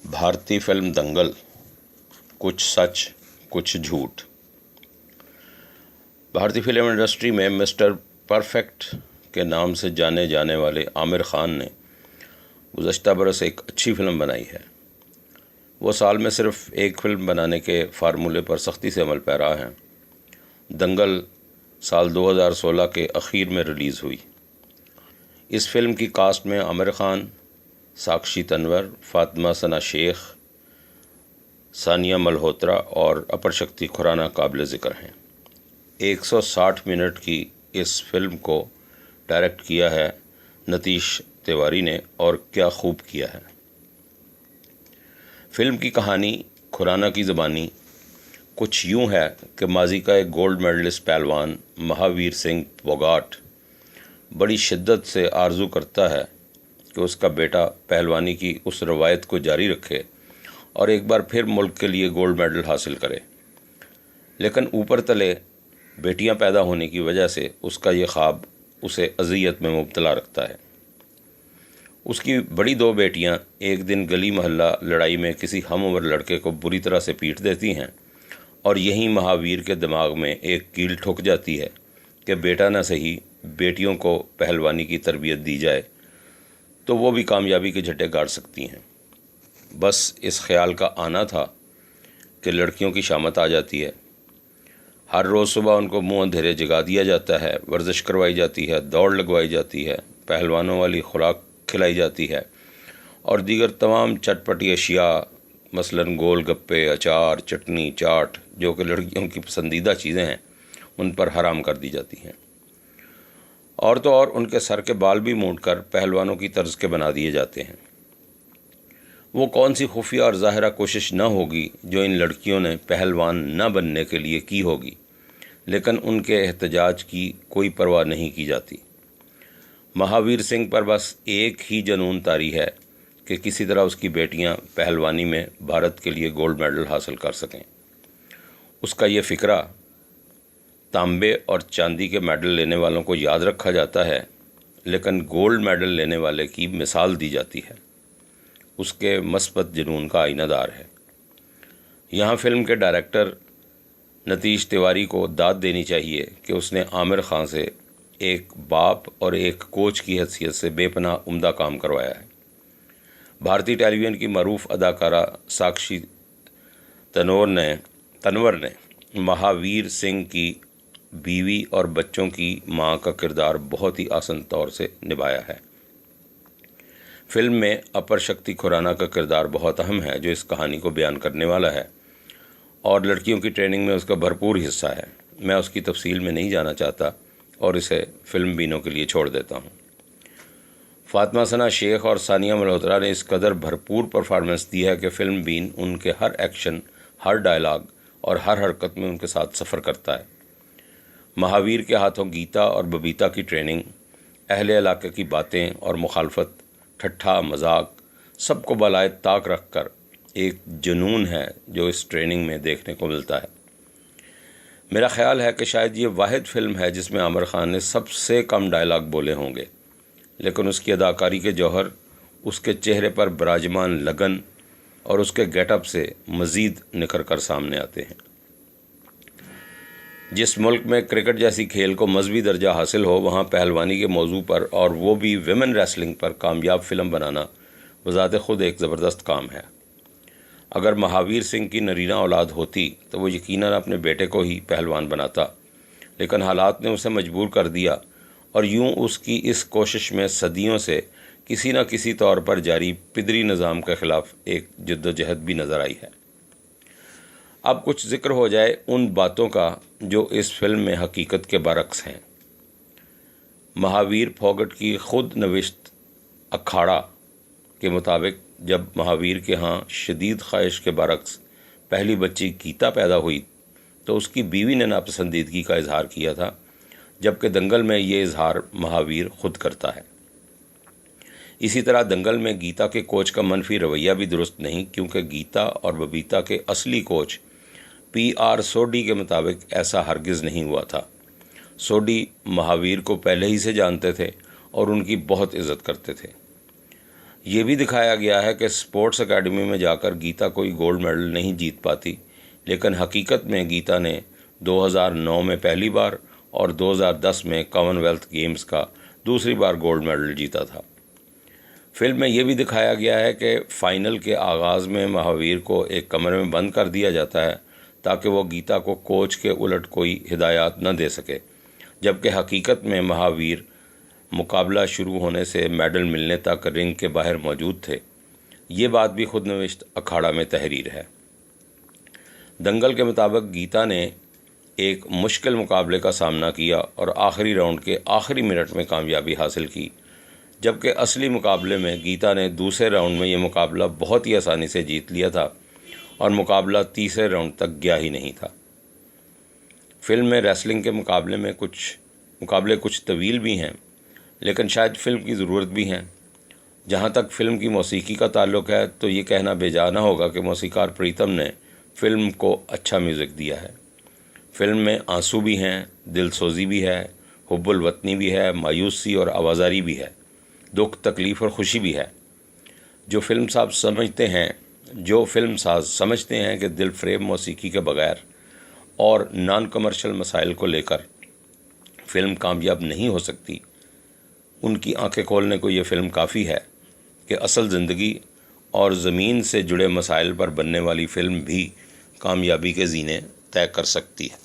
بھارتی فلم دنگل، کچھ سچ کچھ جھوٹ۔ بھارتی فلم انڈسٹری میں مسٹر پرفیکٹ کے نام سے جانے جانے والے عامر خان نے گزشتہ برس ایک اچھی فلم بنائی ہے۔ وہ سال میں صرف ایک فلم بنانے کے فارمولے پر سختی سے عمل پیرا ہیں۔ دنگل سال 2016 کے اخیر میں ریلیز ہوئی۔ اس فلم کی کاسٹ میں عامر خان، ساکشی تنور، فاطمہ ثنا شیخ، ثانیہ ملہوترا اور اپر شکتی کھرانا قابل ذکر ہیں۔ 160 منٹ کی اس فلم کو ڈائریکٹ کیا ہے نتیش تیواری نے، اور کیا خوب کیا ہے۔ فلم کی کہانی کھرانا کی زبانی کچھ یوں ہے کہ ماضی کا ایک گولڈ میڈلسٹ پہلوان مہاویر سنگھ فوگاٹ بڑی شدت سے آرزو کرتا ہے کہ اس کا بیٹا پہلوانی کی اس روایت کو جاری رکھے اور ایک بار پھر ملک کے لیے گولڈ میڈل حاصل کرے، لیکن اوپر تلے بیٹیاں پیدا ہونے کی وجہ سے اس کا یہ خواب اسے اذیت میں مبتلا رکھتا ہے۔ اس کی بڑی دو بیٹیاں ایک دن گلی محلہ لڑائی میں کسی ہم عمر لڑکے کو بری طرح سے پیٹ دیتی ہیں، اور یہیں مہاویر کے دماغ میں ایک کیل ٹھک جاتی ہے کہ بیٹا نہ صحیح بیٹیوں کو پہلوانی کی تربیت دی جائے تو وہ بھی کامیابی کے جھٹے گاڑ سکتی ہیں۔ بس اس خیال کا آنا تھا کہ لڑکیوں کی شامت آ جاتی ہے۔ ہر روز صبح ان کو منہ اندھیرے جگا دیا جاتا ہے، ورزش کروائی جاتی ہے، دوڑ لگوائی جاتی ہے، پہلوانوں والی خوراک کھلائی جاتی ہے، اور دیگر تمام چٹ پٹی اشیاء مثلاً گول گپے، اچار، چٹنی، چاٹ جو کہ لڑکیوں کی پسندیدہ چیزیں ہیں ان پر حرام کر دی جاتی ہیں۔ اور تو اور ان کے سر کے بال بھی مونڈ کر پہلوانوں کی طرز کے بنا دیے جاتے ہیں۔ وہ کون سی خفیہ اور ظاہرہ کوشش نہ ہوگی جو ان لڑکیوں نے پہلوان نہ بننے کے لیے کی ہوگی، لیکن ان کے احتجاج کی کوئی پرواہ نہیں کی جاتی۔ مہاویر سنگھ پر بس ایک ہی جنون طاری ہے کہ کسی طرح اس کی بیٹیاں پہلوانی میں بھارت کے لیے گولڈ میڈل حاصل کر سکیں۔ اس کا یہ فکرہ تانبے اور چاندی کے میڈل لینے والوں کو یاد رکھا جاتا ہے، لیکن گولڈ میڈل لینے والے کی مثال دی جاتی ہے۔ اس کے مثبت جنون کا آئینہ دار ہے۔ یہاں فلم کے ڈائریکٹر نتیش تیواری کو داد دینی چاہیے کہ اس نے عامر خان سے ایک باپ اور ایک کوچ کی حیثیت سے بے پناہ عمدہ کام کروایا ہے۔ بھارتی ٹیلی ویژن کی معروف اداکارہ ساکشی تنور نے مہاویر سنگھ کی بیوی اور بچوں کی ماں کا کردار بہت ہی آسن طور سے نبھایا ہے۔ فلم میں اپر شکتی کھرانا کا کردار بہت اہم ہے، جو اس کہانی کو بیان کرنے والا ہے، اور لڑکیوں کی ٹریننگ میں اس کا بھرپور حصہ ہے۔ میں اس کی تفصیل میں نہیں جانا چاہتا اور اسے فلم بینوں کے لیے چھوڑ دیتا ہوں۔ فاطمہ ثنا شیخ اور ثانیہ ملہوترا نے اس قدر بھرپور پرفارمنس دی ہے کہ فلم بین ان کے ہر ایکشن، ہر ڈائلاگ اور ہر حرکت میں ان کے ساتھ سفر کرتا ہے۔ مہاویر کے ہاتھوں گیتا اور ببیتا کی ٹریننگ، اہل علاقے کی باتیں اور مخالفت، ٹھٹھا مذاق، سب کو بالائے طاق رکھ کر ایک جنون ہے جو اس ٹریننگ میں دیکھنے کو ملتا ہے۔ میرا خیال ہے کہ شاید یہ واحد فلم ہے جس میں عامر خان نے سب سے کم ڈائلاگ بولے ہوں گے، لیکن اس کی اداکاری کے جوہر، اس کے چہرے پر براجمان لگن اور اس کے گیٹ اپ سے مزید نکھر کر سامنے آتے ہیں۔ جس ملک میں کرکٹ جیسی کھیل کو مذہبی درجہ حاصل ہو، وہاں پہلوانی کے موضوع پر اور وہ بھی ویمن ریسلنگ پر کامیاب فلم بنانا بذات خود ایک زبردست کام ہے۔ اگر مہاویر سنگھ کی نرینہ اولاد ہوتی تو وہ یقیناً اپنے بیٹے کو ہی پہلوان بناتا، لیکن حالات نے اسے مجبور کر دیا، اور یوں اس کی اس کوشش میں صدیوں سے کسی نہ کسی طور پر جاری پدری نظام کے خلاف ایک جدوجہد بھی نظر آئی ہے۔ اب کچھ ذکر ہو جائے ان باتوں کا جو اس فلم میں حقیقت کے برعکس ہیں۔ مہاویر فوگٹ کی خود نوشت اکھاڑا کے مطابق جب مہاویر کے ہاں شدید خواہش کے برعکس پہلی بچی گیتا پیدا ہوئی تو اس کی بیوی نے ناپسندیدگی کا اظہار کیا تھا، جبکہ دنگل میں یہ اظہار مہاویر خود کرتا ہے۔ اسی طرح دنگل میں گیتا کے کوچ کا منفی رویہ بھی درست نہیں، کیونکہ گیتا اور ببیتا کے اصلی کوچ پی آر سوڈی کے مطابق ایسا ہرگز نہیں ہوا تھا۔ سوڈی مہاویر کو پہلے ہی سے جانتے تھے اور ان کی بہت عزت کرتے تھے۔ یہ بھی دکھایا گیا ہے کہ اسپورٹس اکیڈمی میں جا کر گیتا کوئی گولڈ میڈل نہیں جیت پاتی، لیکن حقیقت میں گیتا نے 2009 میں پہلی بار اور 2010 میں کامن ویلتھ گیمز کا دوسری بار گولڈ میڈل جیتا تھا۔ فلم میں یہ بھی دکھایا گیا ہے کہ فائنل کے آغاز میں مہاویر کو ایک کمرے میں بند کر دیا جاتا ہے تاکہ وہ گیتا کو کوچ کے الٹ کوئی ہدایات نہ دے سکے، جبکہ حقیقت میں مہاویر مقابلہ شروع ہونے سے میڈل ملنے تک رنگ کے باہر موجود تھے۔ یہ بات بھی خود نوشت اکھاڑا میں تحریر ہے۔ دنگل کے مطابق گیتا نے ایک مشکل مقابلے کا سامنا کیا اور آخری راؤنڈ کے آخری منٹ میں کامیابی حاصل کی، جبکہ اصلی مقابلے میں گیتا نے دوسرے راؤنڈ میں یہ مقابلہ بہت ہی آسانی سے جیت لیا تھا اور مقابلہ تیسرے راؤنڈ تک گیا ہی نہیں تھا۔ فلم میں ریسلنگ کے مقابلے کچھ طویل بھی ہیں، لیکن شاید فلم کی ضرورت بھی ہیں۔ جہاں تک فلم کی موسیقی کا تعلق ہے تو یہ کہنا بے جا نہ ہوگا کہ موسیقار پریتم نے فلم کو اچھا میوزک دیا ہے۔ فلم میں آنسو بھی ہیں، دل سوزی بھی ہے، حب الوطنی بھی ہے، مایوسی اور آوازاری بھی ہے، دکھ، تکلیف اور خوشی بھی ہے۔ جو فلم ساز سمجھتے ہیں کہ دل فریب موسیقی کے بغیر اور نان کمرشل مسائل کو لے کر فلم کامیاب نہیں ہو سکتی، ان کی آنکھیں کھولنے کو یہ فلم کافی ہے کہ اصل زندگی اور زمین سے جڑے مسائل پر بننے والی فلم بھی کامیابی کے زینے طے کر سکتی ہے۔